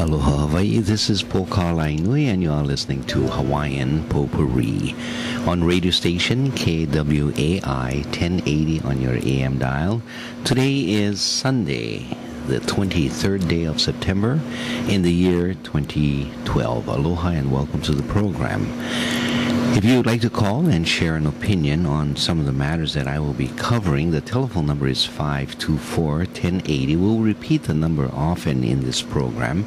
Aloha Hawaii, this is Pokalai Nui and you are listening to Hawaiian Potpourri on radio station KWAI 1080 on your AM dial. Today is Sunday, the 23rd day of September in the year 2012. Aloha and welcome to the program. If you would like to call and share an opinion on some of the matters that I will be covering, the telephone number is 524-1080. We'll repeat the number often in this program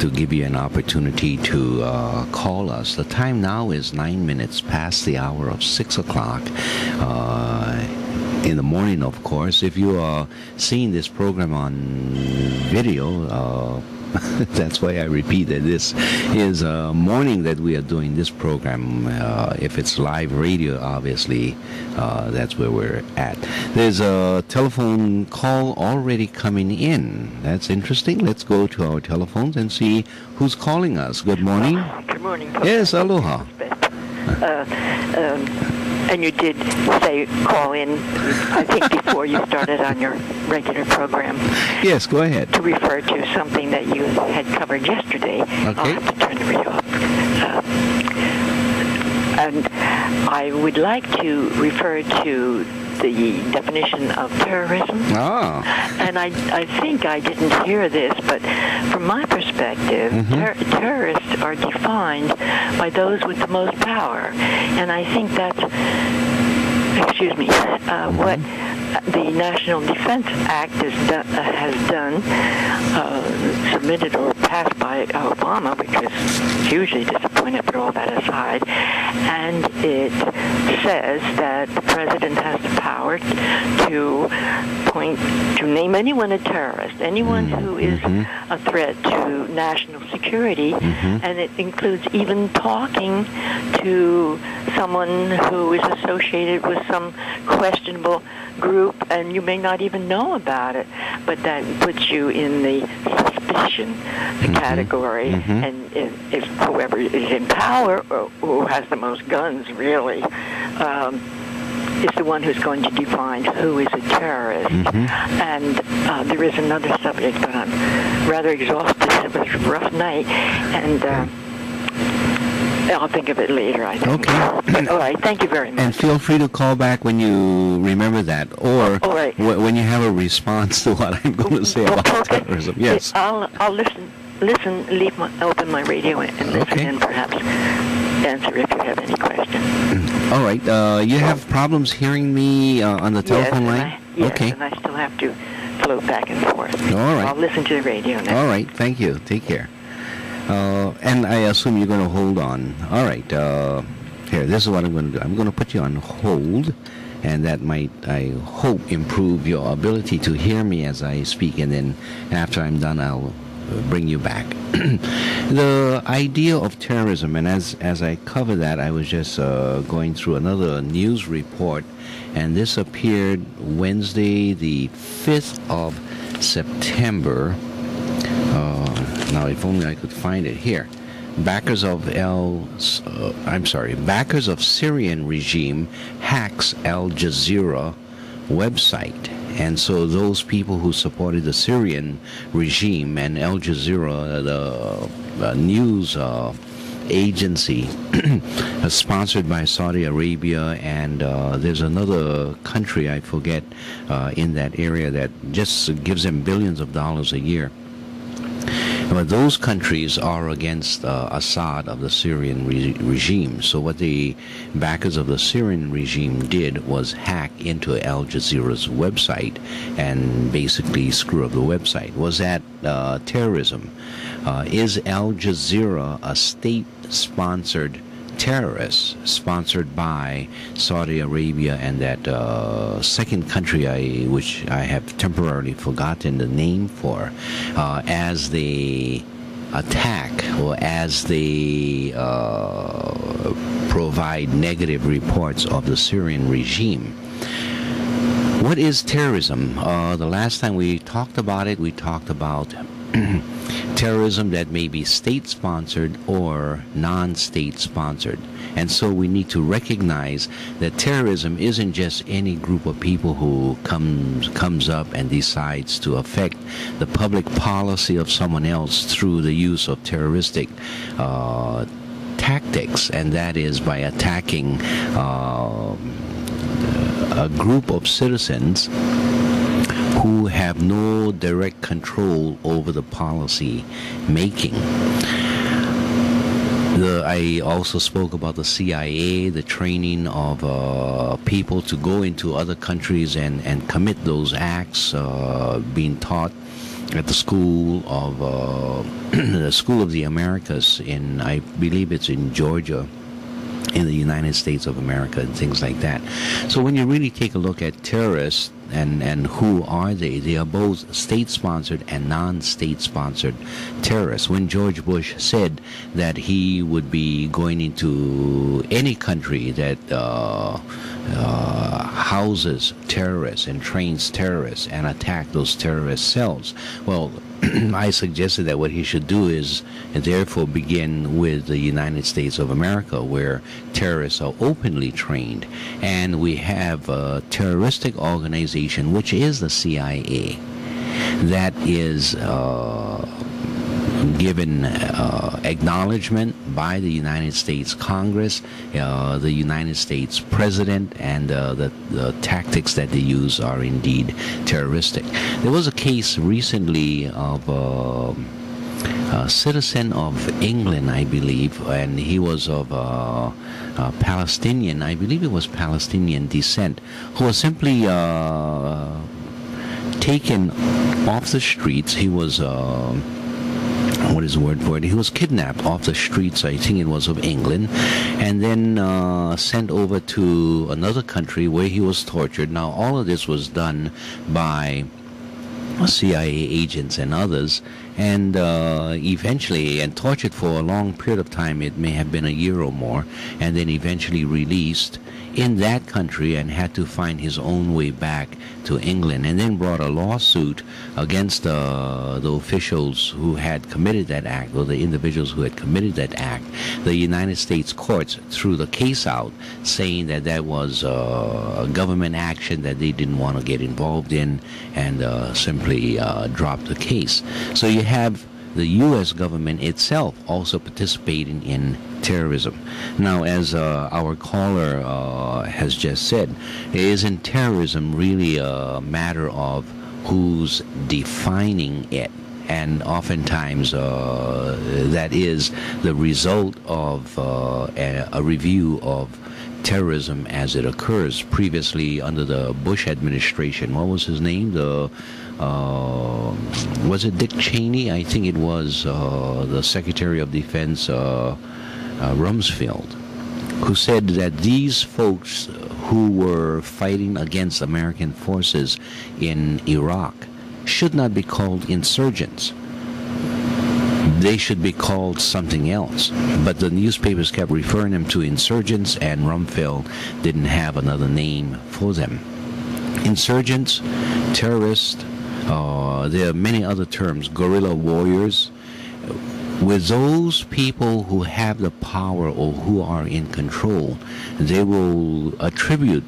to give you an opportunity to call us. The time now is 9 minutes past the hour of 6 o'clock. In the morning, of course. If you are seeing this program on video, that's why I repeat that this is morning that we are doing this program. If it's live radio, obviously, that's where we're at. There's a telephone call already coming in. That's interesting. Let's go to our telephones and see who's calling us. Good morning. Good morning. Yes, aloha. And you did say call in, I think, before you started on your regular program. Yes, go ahead. To refer to something that you had covered yesterday. Okay. I'll have to turn the radio off. And I would like to refer to the definition of terrorism. Ah. And I think I didn't hear this, but from my perspective, terrorists are defined by those with the most power. And I think that's, what the National Defense Act has done, submitted or passed by Obama, which was hugely disappointed, but all that aside, and it says that the president has the power to name anyone a terrorist, anyone who is a threat to national security, and it includes even talking to someone who is associated with some questionable group, and you may not even know about it, but that puts you in the suspicion category, and if whoever is in power, or who has the most guns, really, is the one who's going to define who is a terrorist. And there is another subject, but I'm rather exhausted. It was a rough night, and I'll think of it later, I think. Okay. But, all right, thank you very much. And feel free to call back when you remember that, or when you have a response to what I'm going to say about terrorism. Yes. I'll listen, open my radio and listen, and perhaps answer if you have any questions. All right. You have problems hearing me on the telephone line? Yes, and I still have to float back and forth. All right. I'll listen to the radio now. All right. Thank you. Take care. And I assume you're going to hold on. All right. Here, this is what I'm going to do. I'm going to put you on hold, and that might, I hope, improve your ability to hear me as I speak, and then after I'm done, I'll bring you back. The idea of terrorism, and as I cover that, I was just going through another news report, and this appeared Wednesday, the 5th of September. Now, if only I could find it here. Backers of Syrian regime hacks Al Jazeera website. And so those people who supported the Syrian regime and Al Jazeera, the news agency, sponsored by Saudi Arabia, and there's another country, I forget, in that area that just gives them billions of dollars a year. But those countries are against Assad of the Syrian regime. So what the backers of the Syrian regime did was hack into Al Jazeera's website and basically screw up the website. Was that terrorism? Is Al Jazeera a state-sponsored terrorist sponsored by Saudi Arabia and that second country which I have temporarily forgotten the name for, as they attack or as they provide negative reports of the Syrian regime? What is terrorism? The last time we talked about it, we talked about terrorism that may be state-sponsored or non-state-sponsored. And so we need to recognize that terrorism isn't just any group of people who comes up and decides to affect the public policy of someone else through the use of terroristic tactics, and that is by attacking a group of citizens who have no direct control over the policy making. I also spoke about the CIA, the training of people to go into other countries and commit those acts, being taught at the School of the School of the Americas in, I believe it's in Georgia, in the United States of America, and things like that. So when you really take a look at terrorists and who are they are both state-sponsored and non-state-sponsored terrorists. When George Bush said that he would be going into any country that houses terrorists and trains terrorists and attack those terrorist cells, well, I suggested that what he should do is therefore begin with the United States of America, where terrorists are openly trained, and we have a terroristic organization, which is the CIA, that is given acknowledgement by the United States Congress, the United States President, and the tactics that they use are indeed terroristic. There was a case recently of a citizen of England, I believe, and he was of Palestinian, I believe it was Palestinian descent, who was simply taken off the streets. He was what is the word for it? He was kidnapped off the streets, I think it was, of England, and then sent over to another country where he was tortured. Now, all of this was done by CIA agents and others, and eventually, and tortured for a long period of time, it may have been a year or more, and then eventually released in that country and had to find his own way back to England, and then brought a lawsuit against the officials who had committed that act, or the individuals who had committed that act. The United States courts threw the case out, saying that that was a government action that they didn't want to get involved in, and simply dropped the case. So you have the U.S. government itself also participating in terrorism. Now, as our caller has just said, isn't terrorism really a matter of who's defining it? And oftentimes that is the result of a review of terrorism as it occurs. Previously, under the Bush administration, what was his name? Was it Dick Cheney? I think it was the Secretary of Defense, Rumsfeld, who said that these folks who were fighting against American forces in Iraq should not be called insurgents. They should be called something else. But the newspapers kept referring them to insurgents, and Rumsfeld didn't have another name for them. Insurgents, terrorists, there are many other terms, guerrilla warriors. With those people who have the power or who are in control, they will attribute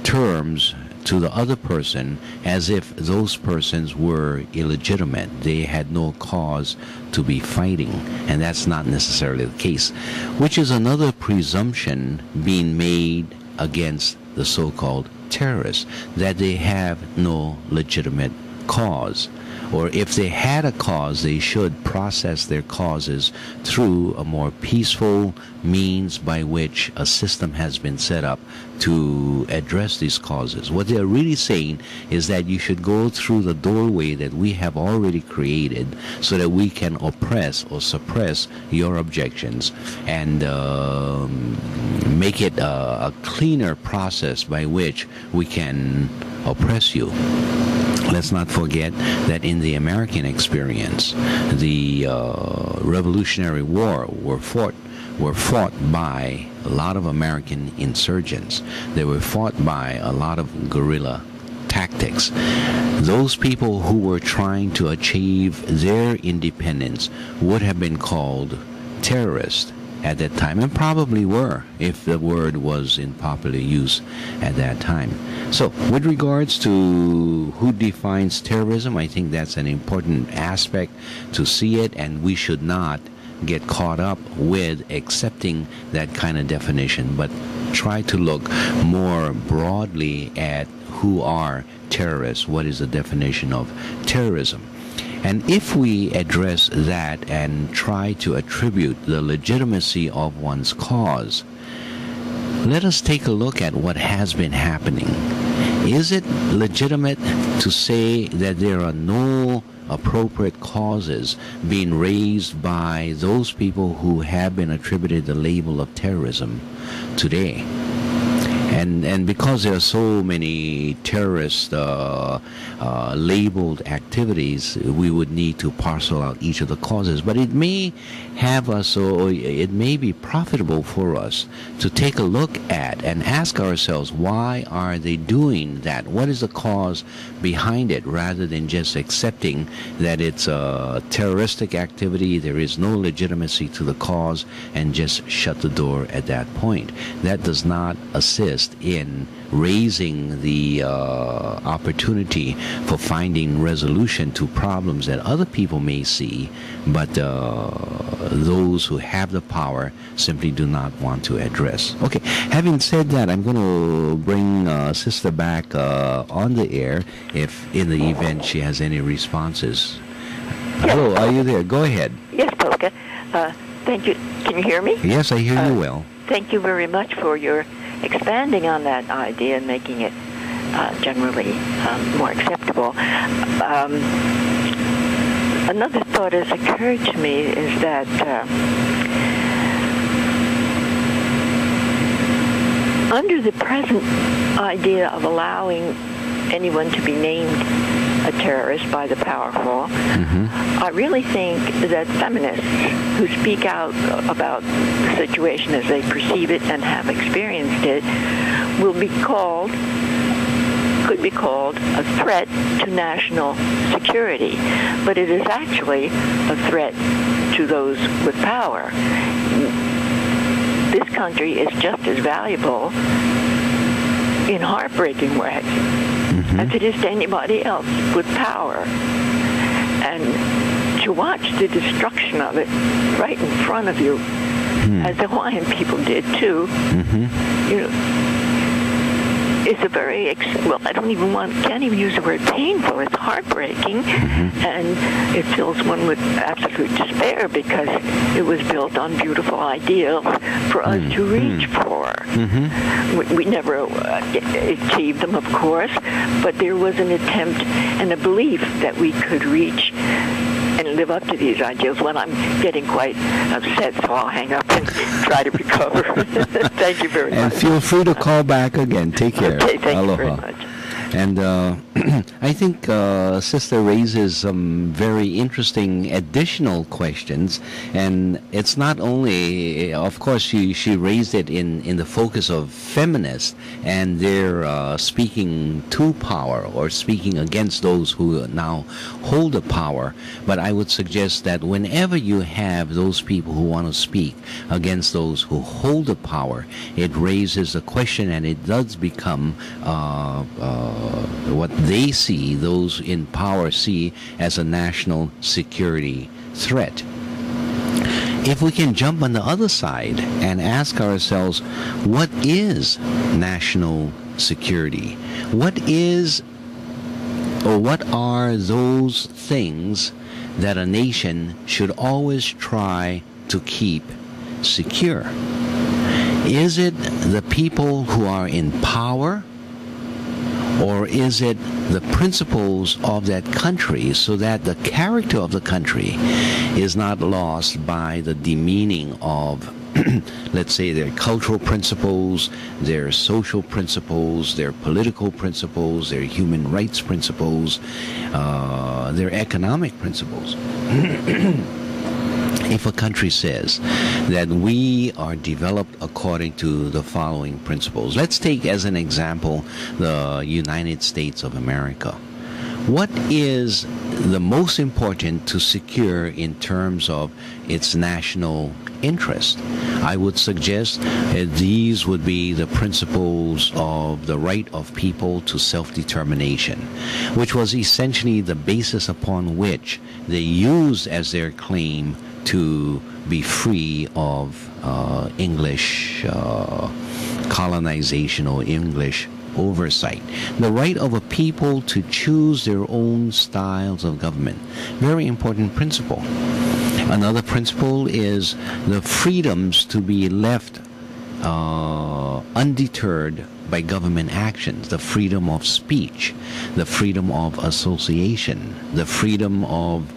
terms to the other person as if those persons were illegitimate. They had no cause to be fighting, and that's not necessarily the case, which is another presumption being made against the so-called terrorists, that they have no legitimate cause. Or if they had a cause, they should process their causes through a more peaceful means by which a system has been set up to address these causes. What they're really saying is that you should go through the doorway that we have already created so that we can oppress or suppress your objections and make it a cleaner process by which we can oppress you. Let's not forget that in the American experience, the Revolutionary War were fought by a lot of American insurgents. They were fought by a lot of guerrilla tactics. Those people who were trying to achieve their independence would have been called terrorists at that time, and probably were, if the word was in popular use at that time. So, with regards to who defines terrorism, I think that's an important aspect to see it, and we should not get caught up with accepting that kind of definition, but try to look more broadly at who are terrorists, what is the definition of terrorism. And if we address that and try to attribute the legitimacy of one's cause, let us take a look at what has been happening. Is it legitimate to say that there are no appropriate causes being raised by those people who have been attributed the label of terrorism today? And because there are so many terrorist labeled activities, we would need to parcel out each of the causes. But it may have us, or it may be profitable for us to take a look at and ask ourselves, why are they doing that? What is the cause behind it, rather than just accepting that it's a terroristic activity, there is no legitimacy to the cause, and just shut the door at that point. That does not assist in raising the opportunity for finding resolution to problems that other people may see, but those who have the power simply do not want to address. Okay, having said that, I'm going to bring Sister back on the air if in the event she has any responses. Yes. Hello, are you there? Go ahead. Yes, Polka. Thank you. Can you hear me? Yes, I hear you well. Thank you very much for your expanding on that idea and making it generally more acceptable. Another thought has occurred to me is that under the present idea of allowing anyone to be named a terrorist by the powerful, I really think that feminists who speak out about the situation as they perceive it and have experienced it could be called a threat to national security. But it is actually a threat to those with power. This country is just as valuable in heartbreaking ways as it is to anybody else with power. And to watch the destruction of it right in front of you, as the Hawaiian people did too, you know, it's a very, I can't even use the word painful. It's heartbreaking, and it fills one with absolute despair because it was built on beautiful ideals for us to reach for. We never achieved them, of course, but there was an attempt and a belief that we could reach and live up to these ideals. When I'm getting quite upset, so I'll hang up and try to recover. Thank you very much. And feel free to call back again. Take care. Okay, thank Aloha. you very much. And I think Sister raises some very interesting additional questions. And it's not only, of course, she raised it in the focus of feminists and their speaking to power or speaking against those who now hold the power. But I would suggest that whenever you have those people who want to speak against those who hold the power, it raises a question, and it does become what they see, those in power see, as a national security threat. If we can jump on the other side and ask ourselves, what is national security? What is, or what are those things that a nation should always try to keep secure? Is it the people who are in power? Or is it the principles of that country, so that the character of the country is not lost by the demeaning of, let's say, their cultural principles, their social principles, their political principles, their human rights principles, their economic principles? if a country says that we are developed according to the following principles, let's take as an example the United States of America. What is the most important to secure in terms of its national interest? I would suggest these would be the principles of the right of people to self-determination, which was essentially the basis upon which they used as their claim to be free of English colonization or English oversight. The right of a people to choose their own styles of government. Very important principle. Another principle is the freedoms to be left undeterred by government actions, the freedom of speech, the freedom of association, the freedom of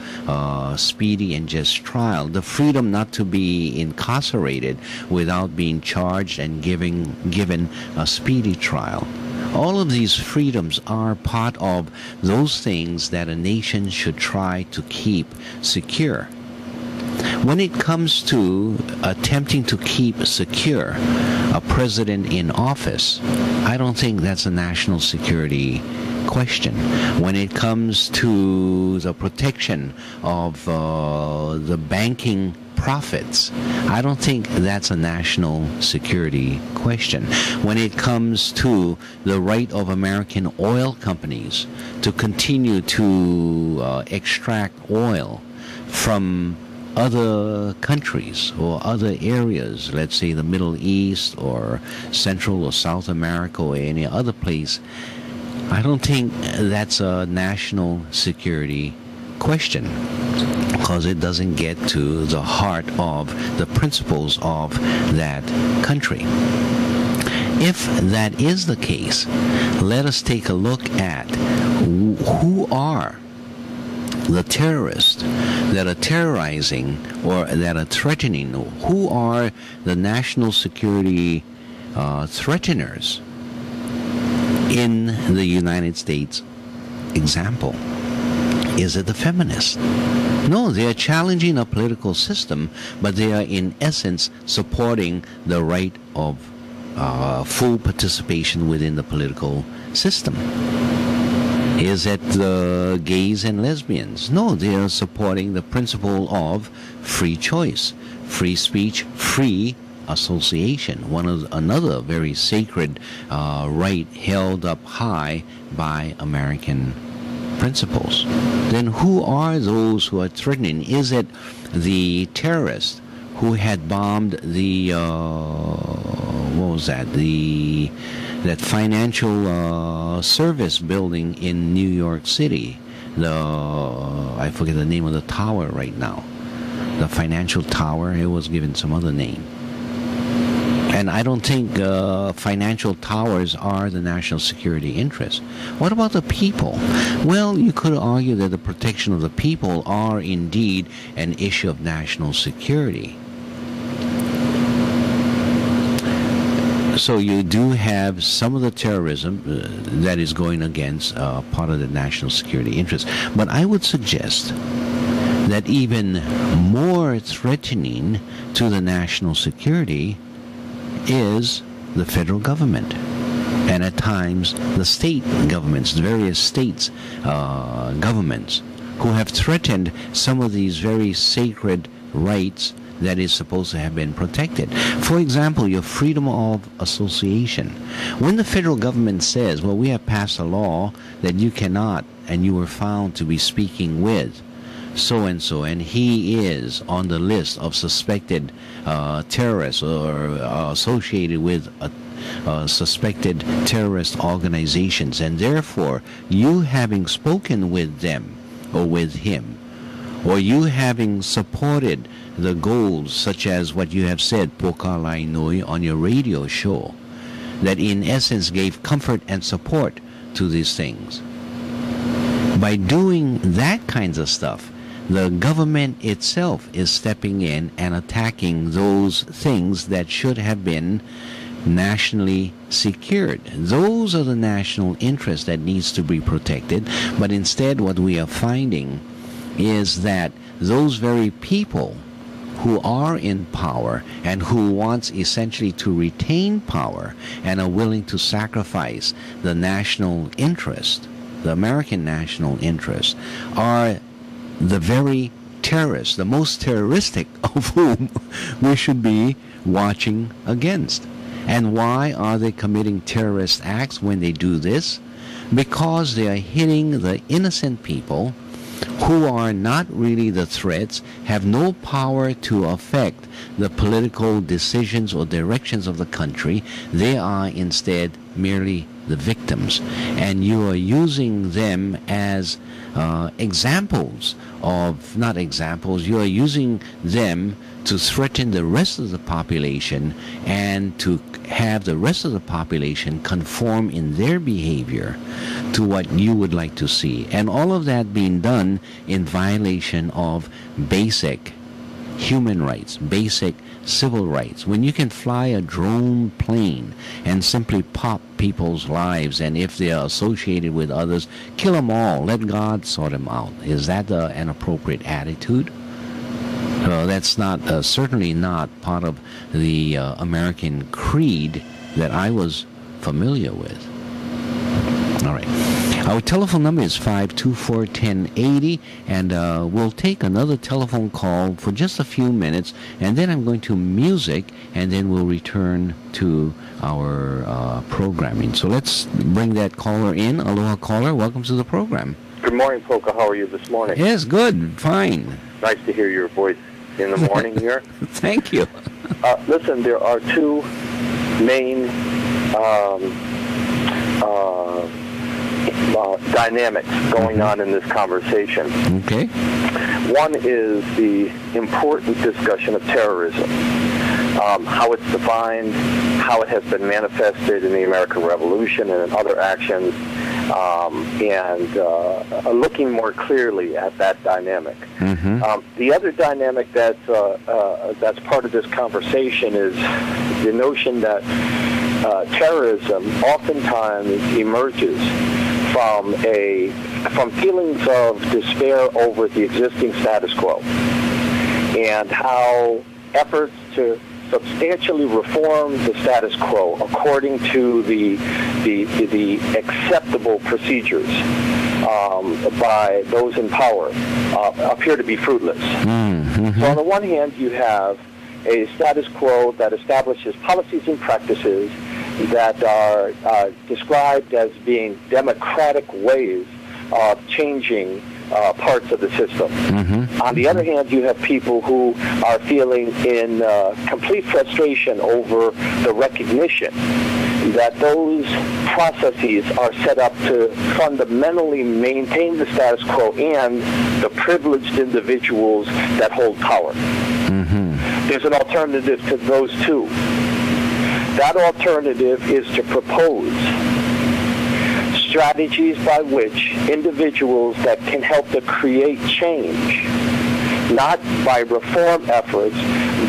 speedy and just trial, the freedom not to be incarcerated without being charged and given a speedy trial. All of these freedoms are part of those things that a nation should try to keep secure. When it comes to attempting to keep secure a president in office, I don't think that's a national security question. When it comes to the protection of the banking profits, I don't think that's a national security question. When it comes to the right of American oil companies to continue to extract oil from other countries or other areas, let's say the Middle East or Central or South America or any other place, I don't think that's a national security question, because it doesn't get to the heart of the principles of that country. If that is the case, let us take a look at who are the terrorists that are terrorizing or that are threatening. Who are the national security threateners in the United States example? Is it the feminists? No, they are challenging a political system, but they are in essence supporting the right of full participation within the political system. Is it the gays and lesbians? No, they are supporting the principle of free choice, free speech, free association, another very sacred right held up high by American principles. Then who are those who are threatening? Is it the terrorists who had bombed the that financial service building in New York City? I forget the name of the tower right now. The financial tower, it was given some other name. And I don't think financial towers are the national security interest. What about the people? Well, you could argue that the protection of the people are indeed an issue of national security. So you do have some of the terrorism that is going against part of the national security interest. But I would suggest that even more threatening to the national security is the federal government, and at times the state governments, the various states governments, who have threatened some of these very sacred rights that is supposed to have been protected. For example, your freedom of association. When the federal government says, well, we have passed a law that you cannot, and you were found to be speaking with so-and-so, and he is on the list of suspected terrorists or associated with suspected terrorist organizations, and therefore you having spoken with them or with him, or you having supported the goals such as what you have said, Poka Lai Nui, on your radio show, that in essence gave comfort and support to these things. By doing that kinds of stuff, the government itself is stepping in and attacking those things that should have been nationally secured. Those are the national interests that needs to be protected, but instead what we are finding is that those very people who are in power and who wants essentially to retain power and are willing to sacrifice the national interest, the American national interest, are the very terrorists, the most terroristic of whom we should be watching against. And why are they committing terrorist acts when they do this? Because they are hitting the innocent people who are not really the threats, have no power to affect the political decisions or directions of the country. They are instead merely the victims. And you are using them as examples of, not examples, you are using them to threaten the rest of the population and to have the rest of the population conform in their behavior to what you would like to see. And all of that being done in violation of basic human rights, basic civil rights. When you can fly a drone plane and simply pop people's lives, and if they are associated with others, kill them all, let God sort them out. Is that an appropriate attitude? That's not certainly not part of the American creed that I was familiar with. All right. Our telephone number is 524-1080, and we'll take another telephone call for just a few minutes, and then I'm going to music, and then we'll return to our programming. So let's bring that caller in. Aloha, caller. Welcome to the program. Good morning, Polka. How are you this morning? Yes, good. Fine. Nice to hear your voice in the morning here. Thank you. Listen, there are two main dynamics going on in this conversation. Okay. One is the important discussion of terrorism, how it's defined, how it has been manifested in the American Revolution and in other actions, and looking more clearly at that dynamic. Mm-hmm. The other dynamic that's part of this conversation is the notion that terrorism oftentimes emerges from feelings of despair over the existing status quo, and how efforts to substantially reform the status quo according to the acceptable procedures by those in power appear to be fruitless. Mm-hmm. So on the one hand, you have a status quo that establishes policies and practices that are described as being democratic ways of changing parts of the system. Mm-hmm. On the other hand, you have people who are feeling in complete frustration over the recognition that those processes are set up to fundamentally maintain the status quo and the privileged individuals that hold power. Mm-hmm. There's an alternative to those two. That alternative is to propose strategies by which individuals that can help to create change, not by reform efforts,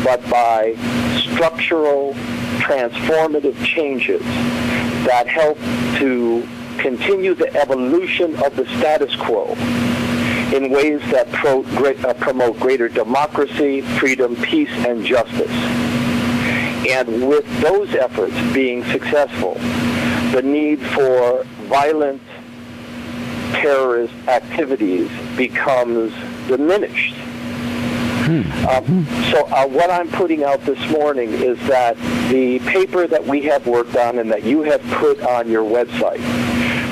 but by structural, transformative changes that help to continue the evolution of the status quo in ways that promote greater democracy, freedom, peace, and justice. And with those efforts being successful, the need for violent terrorist activities becomes diminished. So what I'm putting out this morning is that the paper that we have worked on and that you have put on your website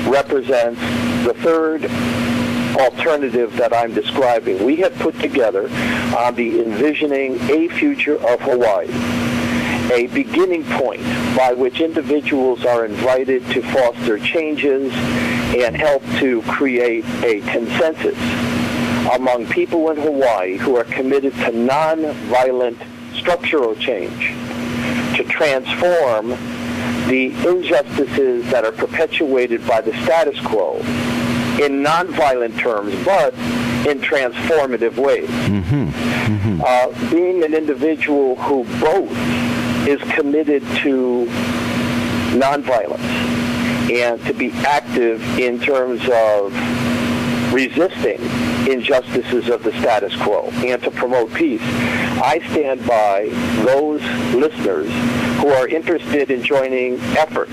represents the third alternative that I'm describing. We have put together on the Envisioning a Future of Hawaii, a beginning point by which individuals are invited to foster changes and help to create a consensus among people in Hawaii who are committed to nonviolent structural change to transform the injustices that are perpetuated by the status quo in nonviolent terms, but in transformative ways. Mm-hmm. Mm-hmm. Being an individual who both is committed to nonviolence and to be active in terms of resisting injustices of the status quo and to promote peace, I stand by those listeners who are interested in joining efforts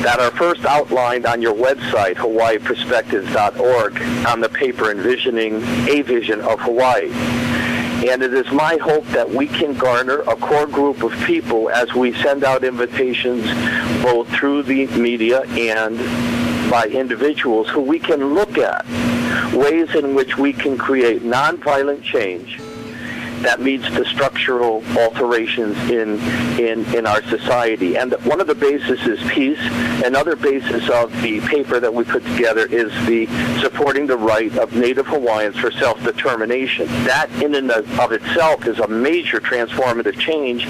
that are first outlined on your website, hawaiiperspectives.org, on the paper Envisioning a Vision of Hawaii. And it is my hope that we can garner a core group of people as we send out invitations both through the media and by individuals who we can look at ways in which we can create nonviolent change that meets the structural alterations in our society. And one of the bases is peace. Another basis of the paper that we put together is the supporting the right of Native Hawaiians for self-determination. That in and of itself is a major transformative change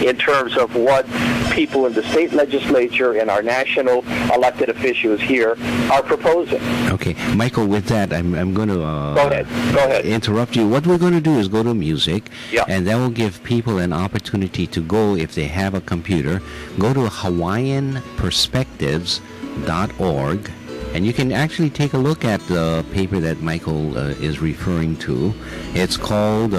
in terms of what people in the state legislature and our national elected officials here are proposing. Okay, Michael, with that, I'm going to Go ahead. interrupt you. What we're going to do is go to music, Yeah. and that will give people an opportunity to go, if they have a computer, go to hawaiianperspectives.org, and you can actually take a look at the paper that Michael is referring to. It's called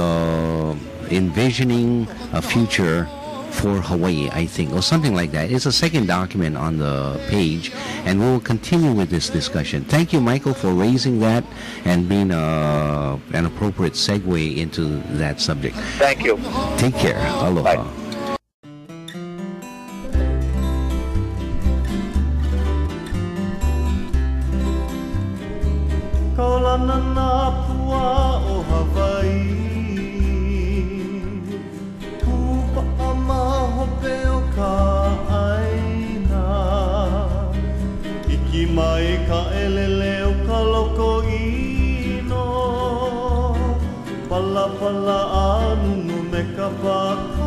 Envisioning a Future for Hawaii, I think, or something like that. It's a second document on the page, and we'll continue with this discussion. Thank you, Michael, for raising that and being an appropriate segue into that subject. Thank you. Take care. Aloha. Bye. Mai ka elele o ka loko ino Pala pala anu me ka paka